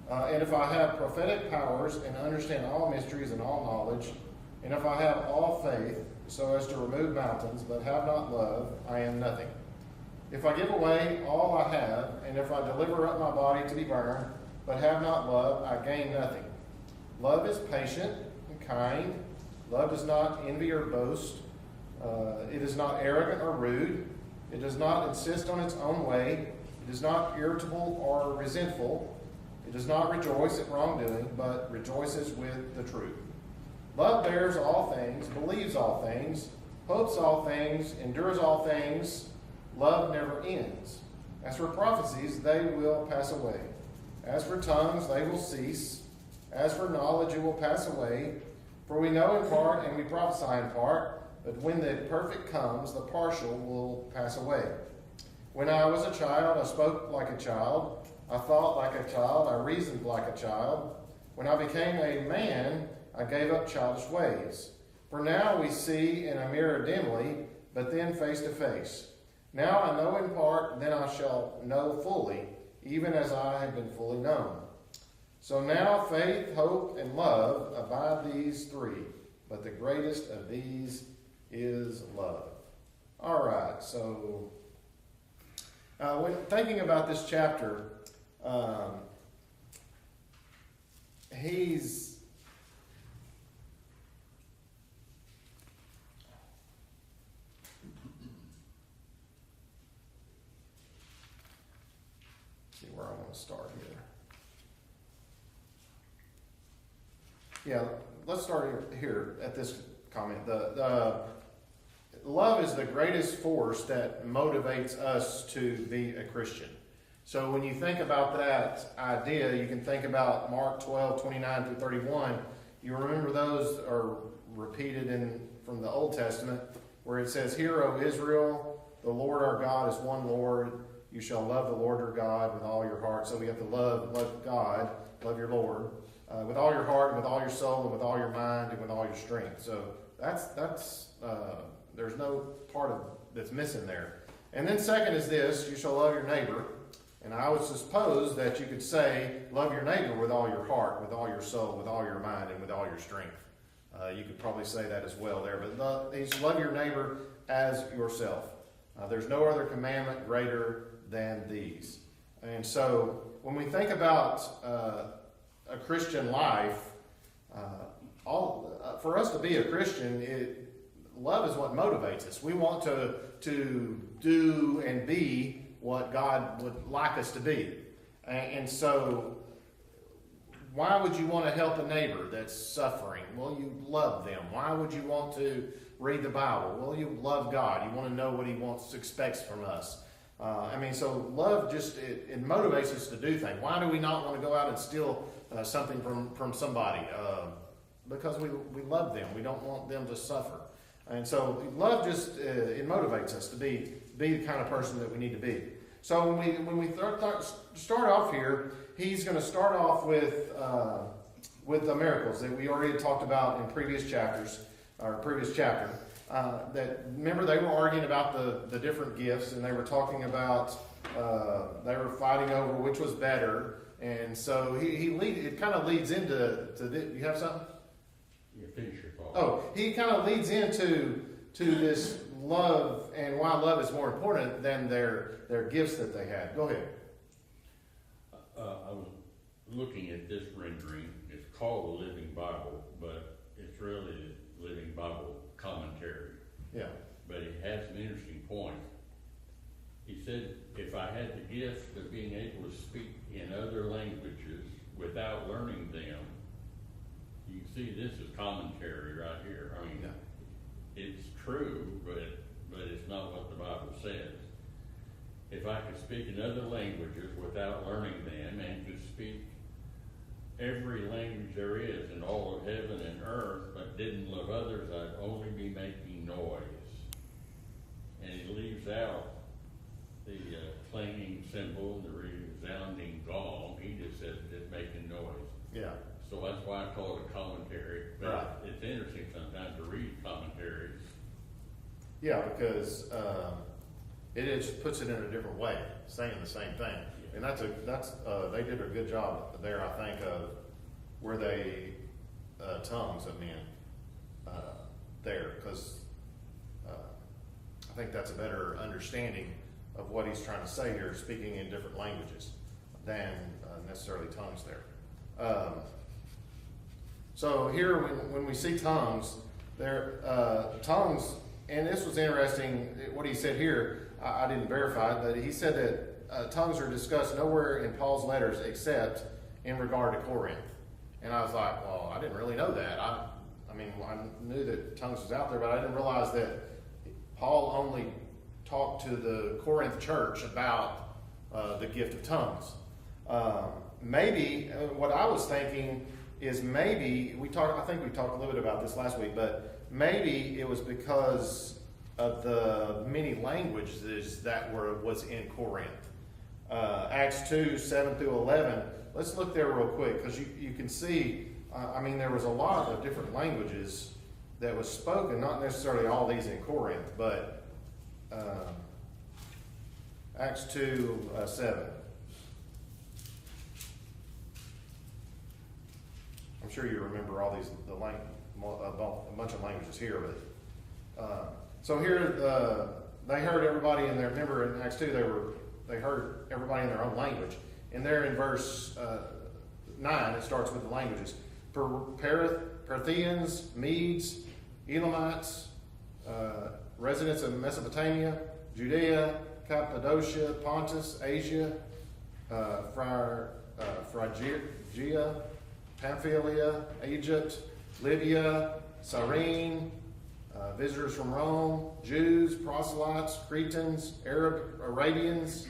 And if I have prophetic powers and understand all mysteries and all knowledge, and if I have all faith so as to remove mountains, but have not love, I am nothing. If I give away all I have, and if I deliver up my body to be burned, but have not love, I gain nothing. Love is patient and kind. Love does not envy or boast. It is not arrogant or rude. It does not insist on its own way. It is not irritable or resentful. It does not rejoice at wrongdoing, but rejoices with the truth. Love bears all things, believes all things, hopes all things, endures all things. Love never ends. As for prophecies, they will pass away. As for tongues, they will cease. As for knowledge, it will pass away. For we know in part and we prophesy in part, but when the perfect comes, the partial will pass away. When I was a child, I spoke like a child. I thought like a child. I reasoned like a child. When I became a man, I gave up childish ways. For now we see in a mirror dimly, but then face to face. Now I know in part, then I shall know fully, even as I have been fully known. So now faith, hope, and love abide these three, but the greatest of these is love. All right, so when thinking about this chapter, he's see where I want to start here. Yeah, let's start here at this comment. The love is the greatest force that motivates us to be a Christian. So when you think about that idea, you can think about Mark 12:29 through 31. You remember those are repeated from the Old Testament, where it says, "Hear, O Israel, the Lord our God is one Lord. You shall love the Lord your God with all your heart." So we have to love God, love your Lord, with all your heart, and with all your soul, and with all your mind, and with all your strength. So that's there's no part of that's missing there. And then second is this: you shall love your neighbor. And I would suppose that you could say, love your neighbor with all your heart, with all your soul, with all your mind, and with all your strength. You could probably say that as well there. But he's love your neighbor as yourself. There's no other commandment greater than these. And so when we think about a Christian life, for us to be a Christian, love is what motivates us. We want to do and be what God would like us to be. And so why would you want to help a neighbor that's suffering? Well, you love them. Why would you want to read the Bible? Well, you love God. You want to know what he expects from us. So love just, it motivates us to do things. Why do we not want to go out and steal something from somebody? Because we love them. We don't want them to suffer. And so love just, it motivates us to be the kind of person that we need to be. So when we start off here, he's going to start off with the miracles that we already talked about in previous chapters, or previous chapter. That remember they were arguing about the different gifts, and they were talking about they were fighting over which was better, and so it kind of leads into you have something? You finish your thought. Oh, he kind of leads into this love and why love is more important than their gifts that they had. Go ahead. I was looking at this rendering. It's called the Living Bible, but it's really the Living Bible commentary. Yeah. But it has some interesting points. He said, if I had the gift of being able to speak in other languages without learning them, you can see this is commentary right here. I mean, it's true, but it's not what the Bible says. If I could speak in other languages without learning them, and could speak every language there is in all of heaven and earth, but didn't love others, I'd only be making noise. And he leaves out the clanging cymbal and the resounding gong. He just says it's making noise. Yeah. So that's why I call it a commentary. But right. It's interesting sometimes to read commentaries. Yeah, because it just puts it in a different way, saying the same thing. Yeah. and they did a good job there, I think, of where they tongues of men there, because I think that's a better understanding of what he's trying to say here, speaking in different languages than necessarily tongues there. So here, when we see tongues, tongues, and this was interesting, what he said here, I didn't verify, but he said that tongues are discussed nowhere in Paul's letters except in regard to Corinth. And I was like, well, I didn't really know that. I knew that tongues was out there, but I didn't realize that Paul only talked to the Corinth church about the gift of tongues. Maybe what I was thinking is maybe I think we talked a little bit about this last week, but maybe it was because of the many languages that was in Corinth. Acts 2, 7 through 11. Let's look there real quick, because you can see, there was a lot of different languages that was spoken, not necessarily all these in Corinth, but Acts 2, 7. I'm sure you remember all these, a bunch of languages here, but so here they heard everybody in there. Remember in Acts 2 they heard everybody in their own language. And there in verse 9 it starts with the languages: Parthians, Medes, Elamites, residents of Mesopotamia, Judea, Cappadocia, Pontus, Asia, Phrygia, Pamphylia, Egypt, Libya, Cyrene, visitors from Rome, Jews, proselytes, Cretans, Arabians,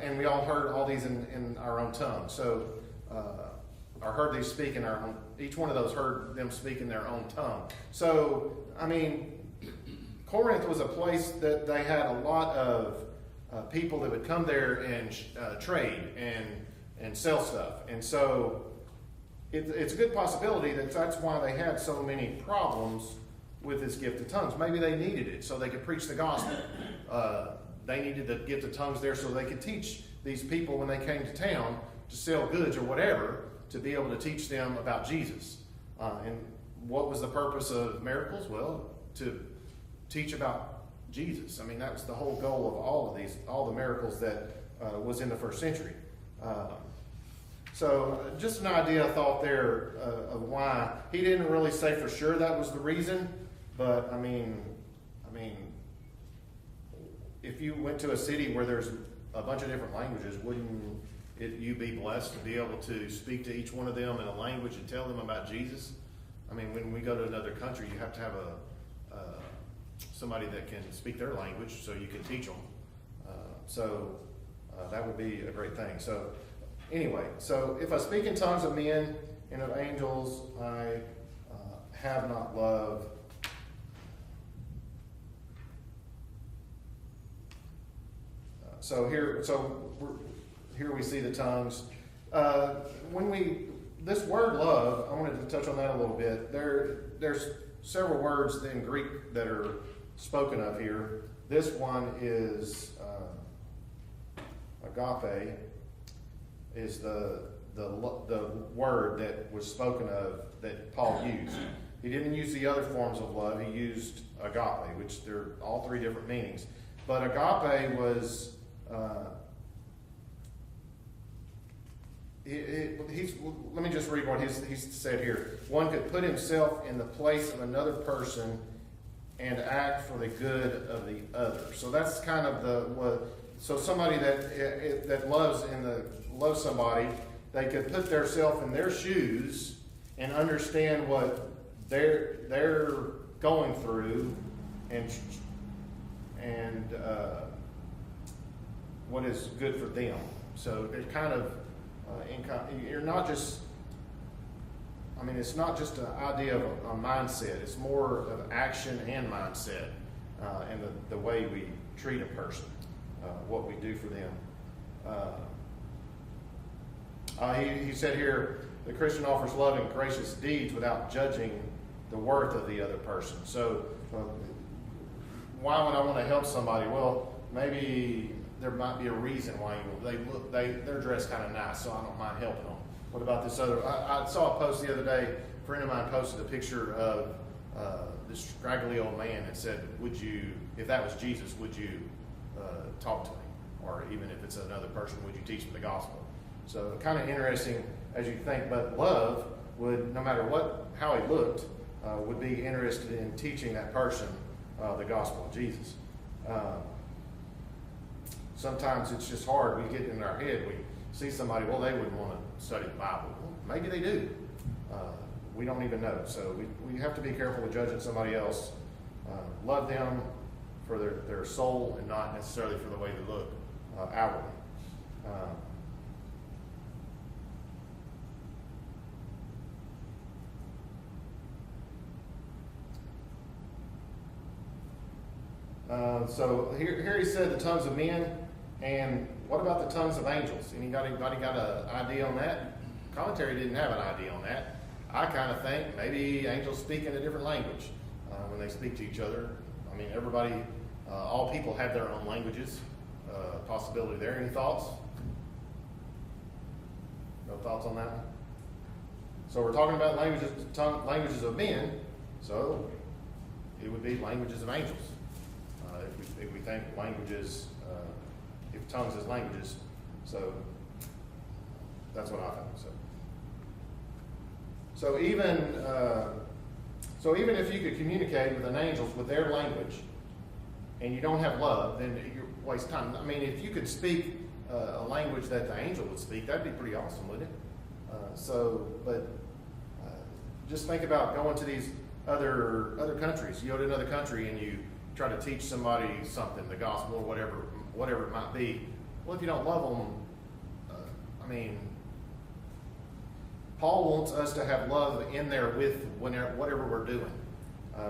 and we all heard all these in our own tongue. So, or heard these speak in our own, each one of those heard them speak in their own tongue. So, Corinth was a place that they had a lot of people that would come there and trade and sell stuff. And so, it's a good possibility that's why they had so many problems with this gift of tongues. Maybe they needed it so they could preach the gospel. They needed the gift of tongues there so they could teach these people when they came to town to sell goods or whatever, to be able to teach them about Jesus. And what was the purpose of miracles? Well, to teach about Jesus. That was the whole goal of all the miracles that was in the first century. So just an idea I thought there of why. He didn't really say for sure that was the reason, but if you went to a city where there's a bunch of different languages, wouldn't you be blessed to be able to speak to each one of them in a language and tell them about Jesus? When we go to another country, you have to have somebody that can speak their language so you can teach them. So that would be a great thing. So anyway, so if I speak in tongues of men and of angels, I have not love. So here we see the tongues. This word love, I wanted to touch on that a little bit. There's several words in Greek that are spoken of here. This one is agape, is the word that was spoken of that Paul used. He didn't use the other forms of love. He used agape, which they're all three different meanings. But agape was let me just read what he's said here. One could put himself in the place of another person and act for the good of the other. So that's kind of so somebody that loves somebody, they could put themselves in their shoes and understand what they're going through and what is good for them. So they're kind of you're not just. It's not just an idea of a mindset. It's more of action and mindset, and the way we treat a person, what we do for them. He said here, the Christian offers love and gracious deeds without judging the worth of the other person. So why would I want to help somebody? Well, maybe there might be a reason why they're dressed kind of nice, so I don't mind helping them. What about this other? I saw a post the other day. A friend of mine posted a picture of this scraggly old man and said, "Would you, if that was Jesus, would you talk to him? Or even if it's another person, would you teach him the gospel?" So kind of interesting as you think. But love would, no matter how he looked, would be interested in teaching that person the gospel of Jesus. Sometimes it's just hard. We get in our head. We see somebody. Well, they wouldn't want to study the Bible. Well, maybe they do. We don't even know. So we have to be careful with judging somebody else. Love them for their soul and not necessarily for the way they look outwardly. So here he said the tongues of men, and what about the tongues of angels? Anybody got an idea on that? Commentary didn't have an idea on that. I kind of think maybe angels speak in a different language when they speak to each other. I mean, everybody, all people have their own languages. Possibility there. Any thoughts? No thoughts on that one? So we're talking about languages of men, so it would be languages of angels. If we think languages, if tongues is languages, so that's what I think. So even if you could communicate with an angel with their language, and you don't have love, then you're wasting time. I mean, if you could speak a language that the angel would speak, that'd be pretty awesome, wouldn't it? Just think about going to these other countries. You go to another country and you try to teach somebody something, the gospel or whatever it might be. Well, if you don't love them, Paul wants us to have love in there with whatever we're doing.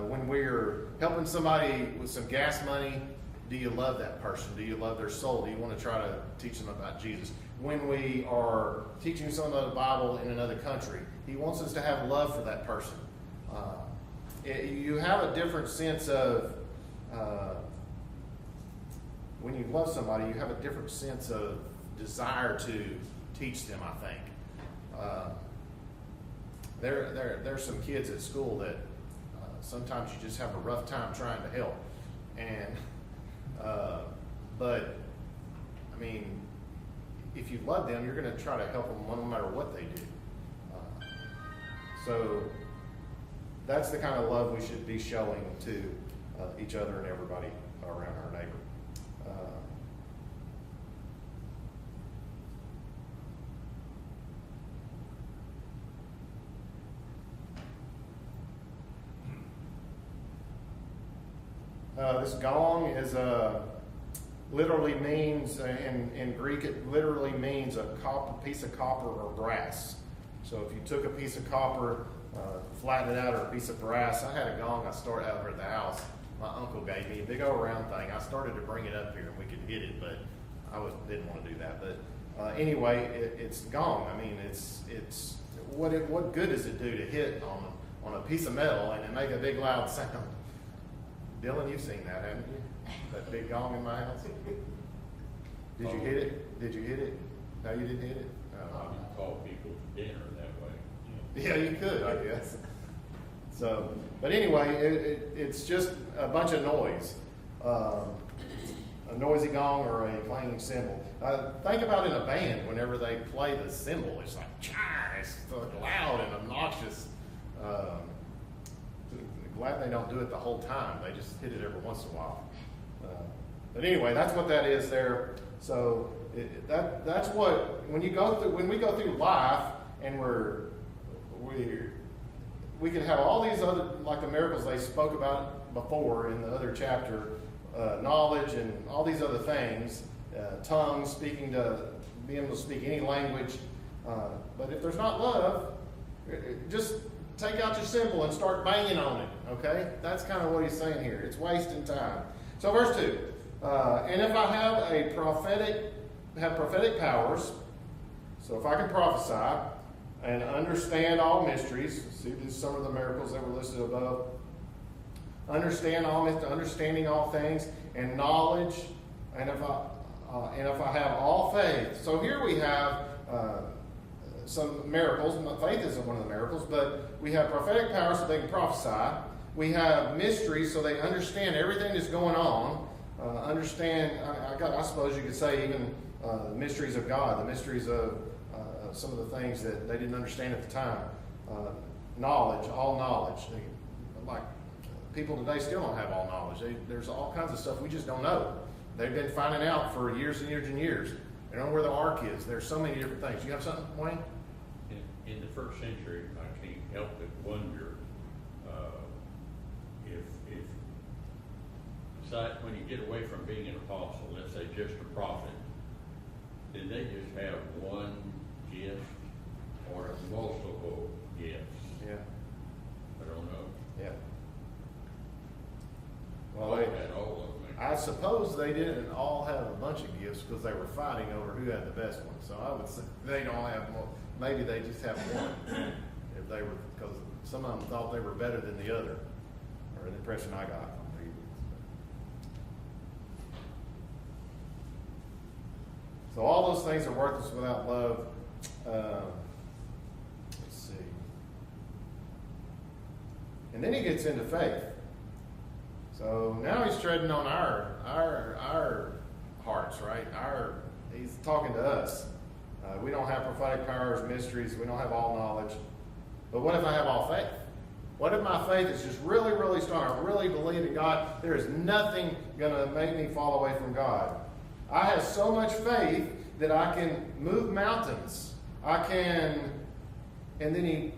When we're helping somebody with some gas money, do you love that person? Do you love their soul? Do you want to try to teach them about Jesus? When we are teaching someone the Bible in another country, he wants us to have love for that person. You have a different sense of, when you love somebody, you have a different sense of desire to teach them, I think. There's some kids at school that sometimes you just have a rough time trying to help. But if you love them, you're going to try to help them no matter what they do. So that's the kind of love we should be showing to each other and everybody around our neighbor. This gong is literally means, in Greek, it literally means a piece of copper or brass. So if you took a piece of copper, flattened it out, or a piece of brass, I had a gong I started out at the house. My uncle gave me a big old round thing. I started to bring it up here and we could hit it, but I didn't want to do that. But anyway, it's gong. It's what good does it do to hit on a piece of metal and it make a big loud sound? Dylan, you've seen that, haven't you? That big gong in my house. Did you hit it? Did you hit it? No, you didn't hit it? You call people to dinner that way. Yeah, you could, I guess. So, but anyway, it's just a bunch of noise. A noisy gong or a clanging cymbal. Think about in a band, whenever they play the cymbal, it's like, it's loud and obnoxious. Glad they don't do it the whole time. They just hit it every once in a while. But anyway, that's what that is there. So that's what when we go through life, and we can have all these other, like the miracles they spoke about before in the other chapter, knowledge and all these other things, tongues, being able to speak any language. But if there's not love, just take out your cymbal and start banging on it, okay? That's kind of what he's saying here. It's wasting time. So verse 2, and if I have prophetic powers, so if I can prophesy and understand mysteries, see some of the miracles that were listed above, understanding all things, and knowledge, and if and if I have all faith. So here we have some miracles. Faith isn't one of the miracles, but we have prophetic power so they can prophesy. We have mysteries so they understand everything that's going on. I suppose you could say even the mysteries of God, the mysteries of some of the things that they didn't understand at the time. Knowledge, all knowledge. Like people today still don't have all knowledge. There's all kinds of stuff we just don't know. They've been finding out for years and years and years. They don't know where the ark is. There's so many different things. You have something, Wayne? In the first century, I can't help but wonder if when you get away from being an apostle, let's say just a prophet, did they just have one gift or multiple gifts? Yeah. I don't know. Yeah. Well, they had all of them. I suppose they didn't all have a bunch of gifts because they were fighting over who had the best one. So I would say they don't have more. Maybe they just have one. If they were, because some of them thought they were better than the other, or the impression I got. So all those things are worthless without love. Let's see. And then he gets into faith. So now he's treading on our hearts, right? He's talking to us. We don't have prophetic powers, mysteries. We don't have all knowledge. But what if I have all faith? What if my faith is just really, really strong? I really believe in God. There is nothing going to make me fall away from God. I have so much faith that I can move mountains. And then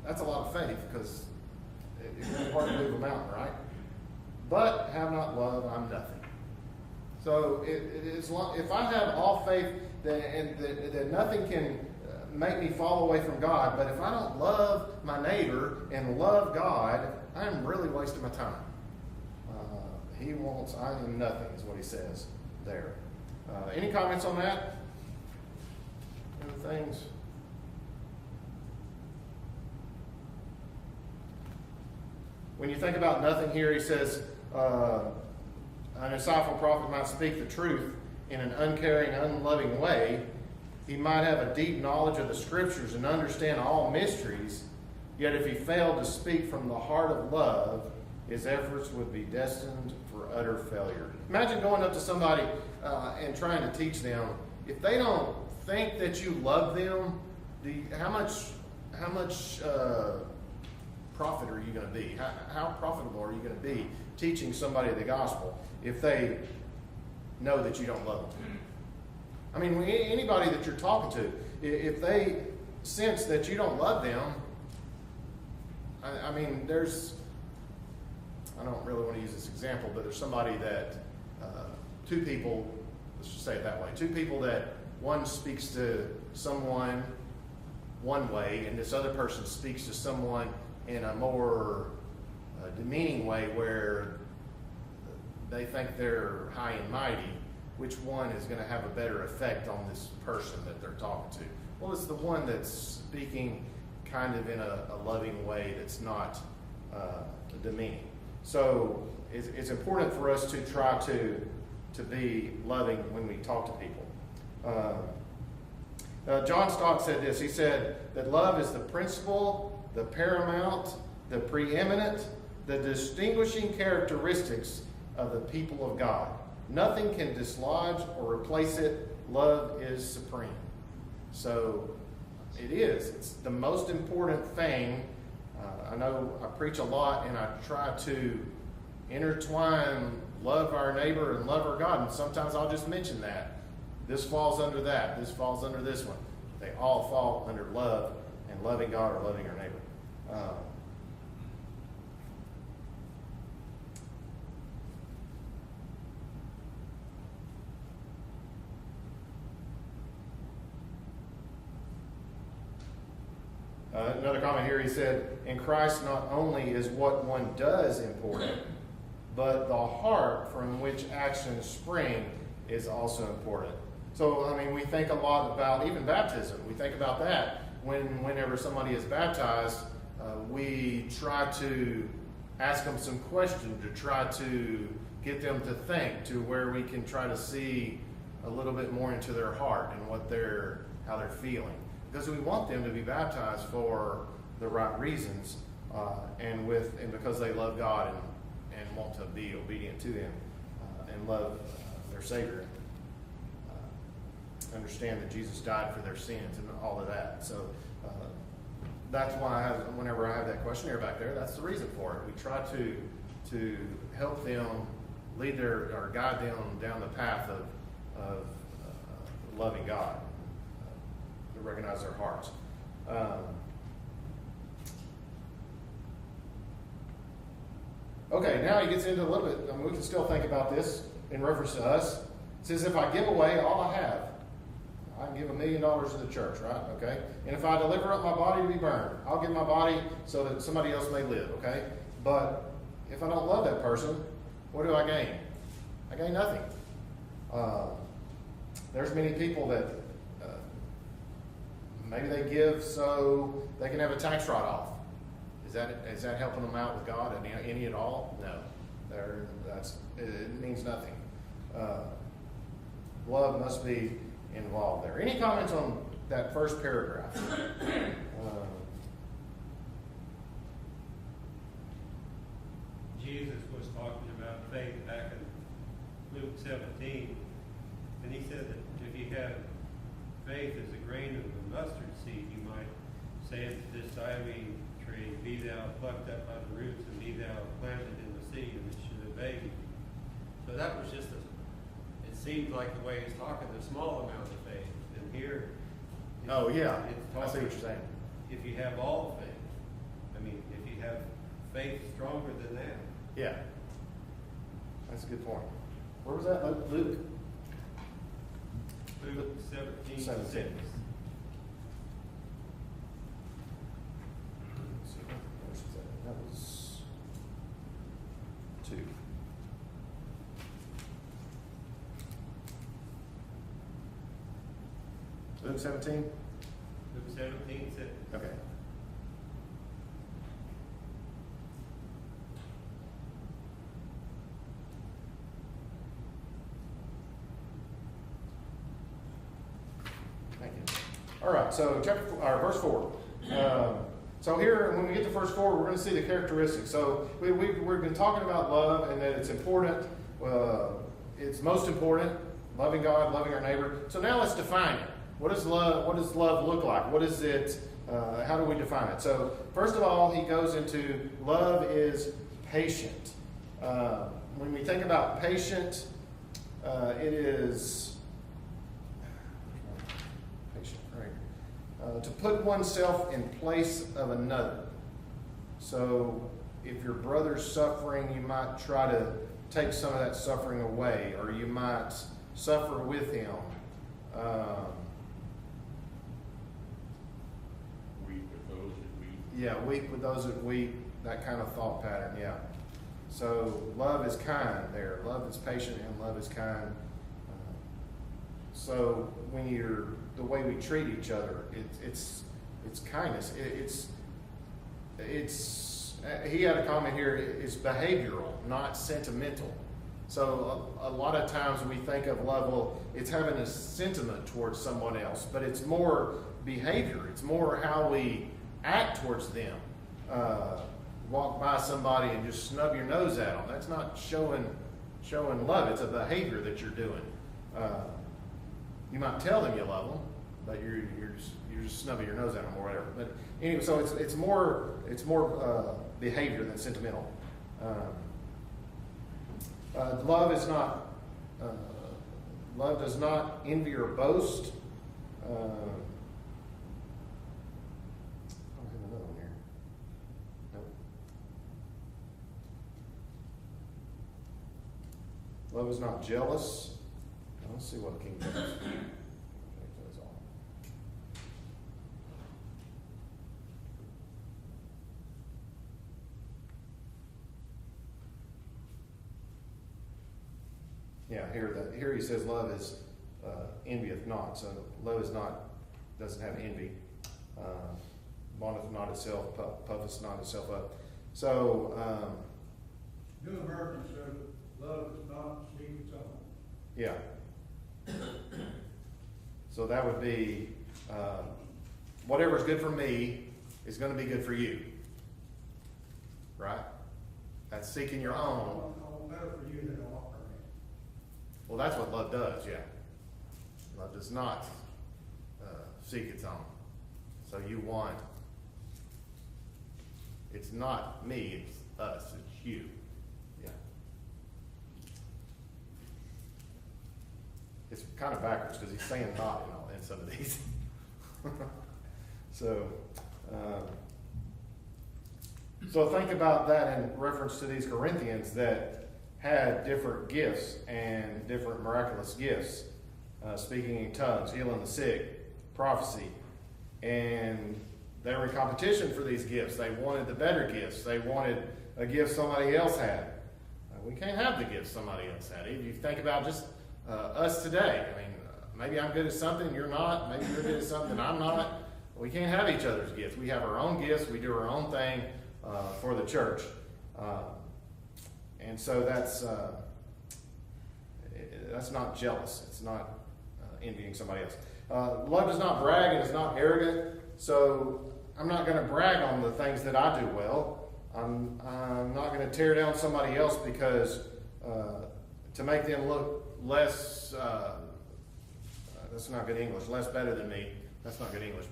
that's a lot of faith because it's really hard to move a mountain, right? But have not love, I'm nothing. So if I have all faith that nothing can make me fall away from God, but if I don't love my neighbor and love God, I'm really wasting my time. I am nothing is what he says there. Any comments on that? Other things? When you think about nothing here, he says, an insightful prophet might speak the truth in an uncaring, unloving way. He might have a deep knowledge of the scriptures and understand all mysteries, yet if he failed to speak from the heart of love, his efforts would be destined for utter failure. Imagine going up to somebody and trying to teach them. If they don't think that you love them, how much profit are you going to be? How profitable are you going to be teaching somebody the gospel if they know that you don't love them? I mean, anybody that you're talking to, if they sense that you don't love them, I mean, I don't really want to use this example, but there's somebody that, two people, let's just say it that way, two people that one speaks to someone one way and this other person speaks to someone in a more demeaning way where they think they're high and mighty. Which one is going to have a better effect on this person that they're talking to? Well, it's the one that's speaking kind of in a loving way that's not demeaning. So it's important for us to try to be loving when we talk to people. John Stott said this. He said that love is the principal, the paramount, the preeminent, the distinguishing characteristics of the people of God. Nothing can dislodge or replace it. Love is supreme. So it is. It's the most important thing. I know I preach a lot and I try to intertwine love our neighbor and love our God. And sometimes I'll just mention that. This falls under that. This falls under this one. They all fall under love and loving God or loving our neighbor. Another comment here, he said, in Christ not only is what one does important, but the heart from which actions spring is also important. So, I mean, we think a lot about even baptism. We think about that. Whenever somebody is baptized, we try to ask them some questions to try to get them to think, to where we can try to see a little bit more into their heart and how they're feeling. Because we want them to be baptized for the right reasons, and because they love God and want to be obedient to Him, and love their Savior. Understand that Jesus died for their sins and all of that. So that's why whenever I have that questionnaire back there, that's the reason for it. We try to help them or guide them down the path of loving God, to recognize their hearts. Okay, now he gets into a little bit. We can still think about this in reference to us. It says, if I give away all I have, I can give $1 million to the church, right? Okay. And if I deliver up my body to be burned, I'll give my body so that somebody else may live. Okay. But if I don't love that person, what do I gain? I gain nothing. There's many people that maybe they give so they can have a tax write-off. Is that helping them out with God any at all? No. It means nothing. Love must be involved there. Any comments on that first paragraph? Jesus was talking about faith back in Luke 17, and he said that if you have faith as a grain of a mustard seed, you might say to this ivy tree, be thou plucked up by the roots, and be thou planted in the sea, and it should obey you. So that was just it seemed like the way he's talking, a small amount of faith. And here, oh yeah, it's I see what you're saying. If you have all faith, I mean, if you have faith stronger than that. Yeah, that's a good point. Where was that? Luke 17. 17. That was 2. Luke 17? Luke 17 said. Okay. Thank you. All right, so verse 4. So here, when we get to verse 4, we're going to see the characteristics. So we've been talking about love and that it's important. It's most important, loving God, loving our neighbor. So now let's define it. What does love look like? What is it? How do we define it? So first of all, he goes into love is patient. When we think about patient, it is patient, right? To put oneself in place of another. So if your brother's suffering, you might try to take some of that suffering away, or you might suffer with him. Yeah, weak with those that weep, that kind of thought pattern, yeah. So love is kind there. Love is patient and love is kind. So when the way we treat each other, it's kindness. He had a comment here, it's behavioral, not sentimental. So a lot of times we think of love, well, it's having a sentiment towards someone else, but it's more behavior. It's more how we act towards them. Walk by somebody and just snub your nose at them. That's not showing love. It's a behavior that you're doing. You might tell them you love them, but you're just snubbing your nose at them or whatever. But anyway, so it's more behavior than sentimental. Love does not envy or boast. Love is not jealous. Let's see what King James. Yeah, here he says love is envieth not. So love doesn't have envy. Vaunteth not itself, puffeth not itself up. So New American says Love does not seek its own. Yeah. So that would be, whatever's good for me is going to be good for you. Right? That's seeking your own. I want better for you than I want for me. Well, that's what love does, yeah. Love does not seek its own. So you want, it's not me, it's us, it's you. Yeah. It's kind of backwards because he's saying not in some of these. So think about that in reference to these Corinthians that had different gifts and different miraculous gifts, speaking in tongues, healing the sick, prophecy, and they were in competition for these gifts. They wanted the better gifts. They wanted a gift somebody else had. We can't have the gifts somebody else had. If you think about just us today, I mean, maybe I'm good at something, you're not. Maybe you're good at something, I'm not. We can't have each other's gifts. We have our own gifts. We do our own thing for the church. And so that's not jealous. It's not envying somebody else. Love does not brag and is not arrogant. So I'm not going to brag on the things that I do well. I'm not going to tear down somebody else because to make them look less, that's not good English, less better than me. That's not good English,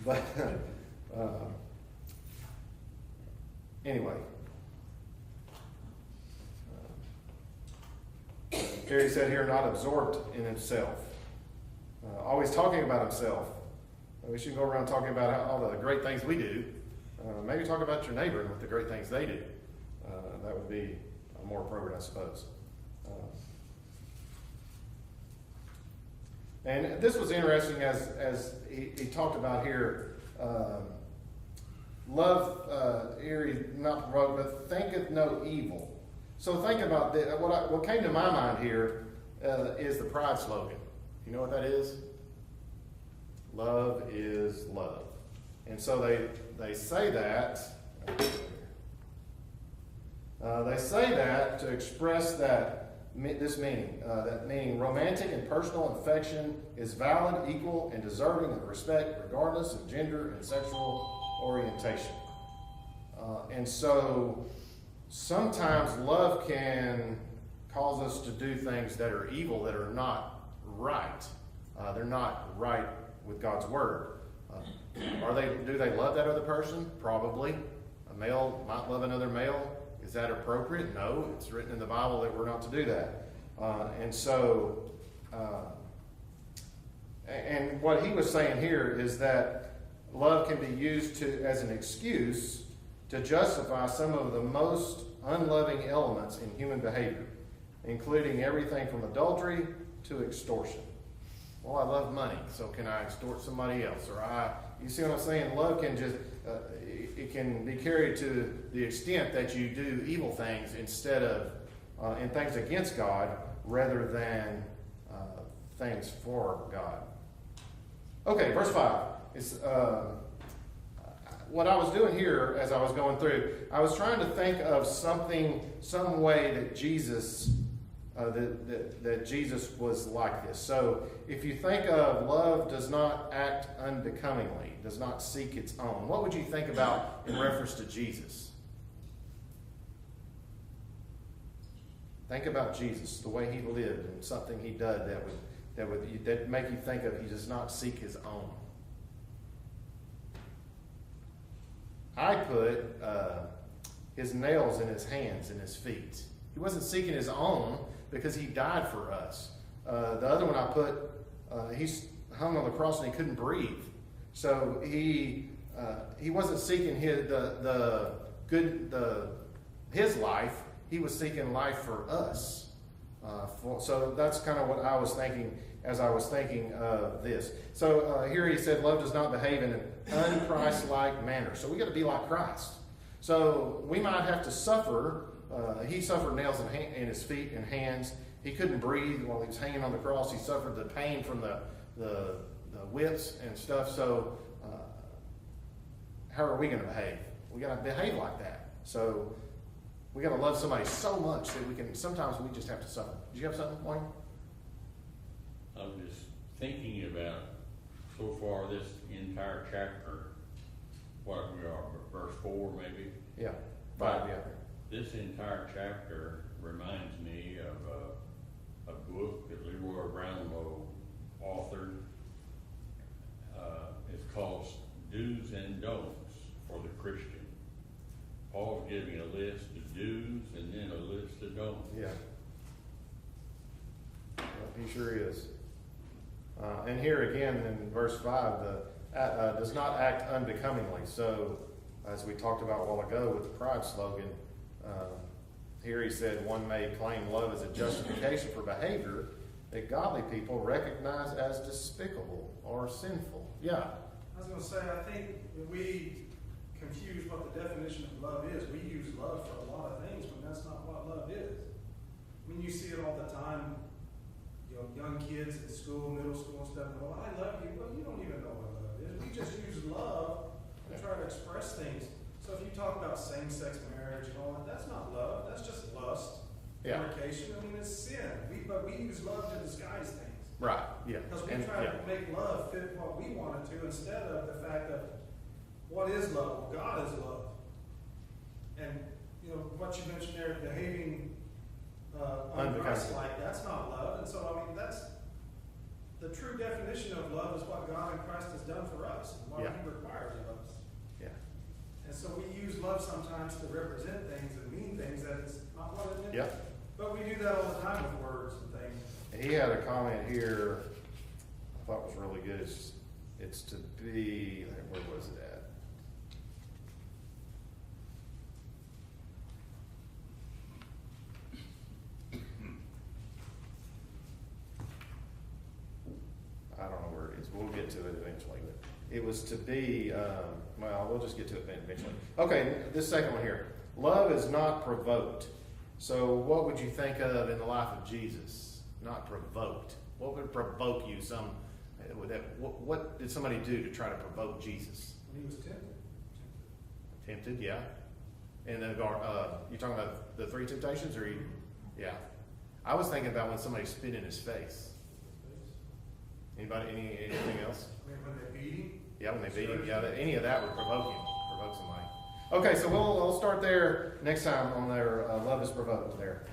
but anyway. Terry said here, not absorbed in himself. Always talking about himself. We shouldn't go around talking about all the great things we do. Maybe talk about your neighbor and what the great things they do. That would be more appropriate, I suppose. And this was interesting as he talked about here. Love, here not provoked, but thinketh no evil. So think about this. What came to my mind here is the Pride slogan. You know what that is? Love is love. And so they say that. They say that to express this meaning. That meaning romantic and personal affection is valid, equal, and deserving of respect regardless of gender and sexual orientation. And so sometimes love can cause us to do things that are evil, that are not right. They're not right with God's word. Do they love that other person? Probably. A male might love another male. Is that appropriate? No. It's written in the Bible that we're not to do that. And what he was saying here is that love can be used as an excuse to justify some of the most unloving elements in human behavior, including everything from adultery to extortion. Well, I love money, so can I extort somebody else? You see what I'm saying? Love can just, it can be carried to the extent that you do evil things instead of, and things against God rather than things for God. Okay, verse 5. It's, what I was doing here as I was going through, I was trying to think of some way that Jesus that Jesus was like this. So if you think of love does not act unbecomingly, does not seek its own, what would you think about in reference to Jesus? Think about Jesus, the way he lived and something he did that make you think of he does not seek his own. I put his nails in his hands and his feet. He wasn't seeking his own because he died for us. The other one I put, he's hung on the cross and he couldn't breathe. So he wasn't seeking his life. He was seeking life for us. So that's kind of what I was thinking as I was thinking of this. So here he said, love does not behave in an un-Christ-like manner. So we got to be like Christ. So we might have to suffer. He suffered nails in his feet and hands. He couldn't breathe while he was hanging on the cross. He suffered the pain from the whips and stuff. So how are we going to behave? We got to behave like that. So We gotta love somebody so much that sometimes we just have to suffer. Did you have something, Wayne? I'm just thinking about, so far, this entire chapter, what we are, verse 4 maybe? Yeah. 5, yeah. This entire chapter reminds me of a book that Leroy Brownlow authored. It's called Do's and Don'ts for the Christian. Paul's giving a list of do's and then a list of don'ts. Yeah. Well, he sure is. And here again in verse 5, does not act unbecomingly. So, as we talked about a while ago with the pride slogan, here he said one may claim love as a justification for behavior that godly people recognize as despicable or sinful. Yeah. I was going to say, I think that we confuse what the definition of love is. We use love for a lot of things when that's not what love is. I mean, you see it all the time. You know, young kids at school, middle school and stuff, well, I love you. Well, you don't even know what love is. We just use love to try to express things. So if you talk about same-sex marriage and all that, that's not love. That's just lust, fornication. I mean, it's sin. But we use love to disguise things. Right, yeah. Because we try to make love fit what we want it to instead of the fact of what is love? Well, God is love. And, you know, what you mentioned there, behaving un-Christ-like, that's not love. And so, I mean, that's the true definition of love is what God in Christ has done for us and what He requires of us. Yeah. And so we use love sometimes to represent things and mean things that it's not what it is. Yeah. But we do that all the time with words and things. He had a comment here I thought was really good. It's to be, where was it at? I don't know where it is. We'll get to it eventually. But it was to be, well, we'll just get to it eventually. Okay, this second one here. Love is not provoked. So what would you think of in the life of Jesus? Not provoked. What would provoke you? What did somebody do to try to provoke Jesus? When He was tempted. Tempted, yeah. And then you talking about the 3 temptations, or yeah? I was thinking about when somebody spit in His face. Anybody? Anything else? I mean, when they beat Him. Yeah, when they beat Him. Yeah, any of that would provoke somebody. Okay, so we'll start there next time on their love is provoked there.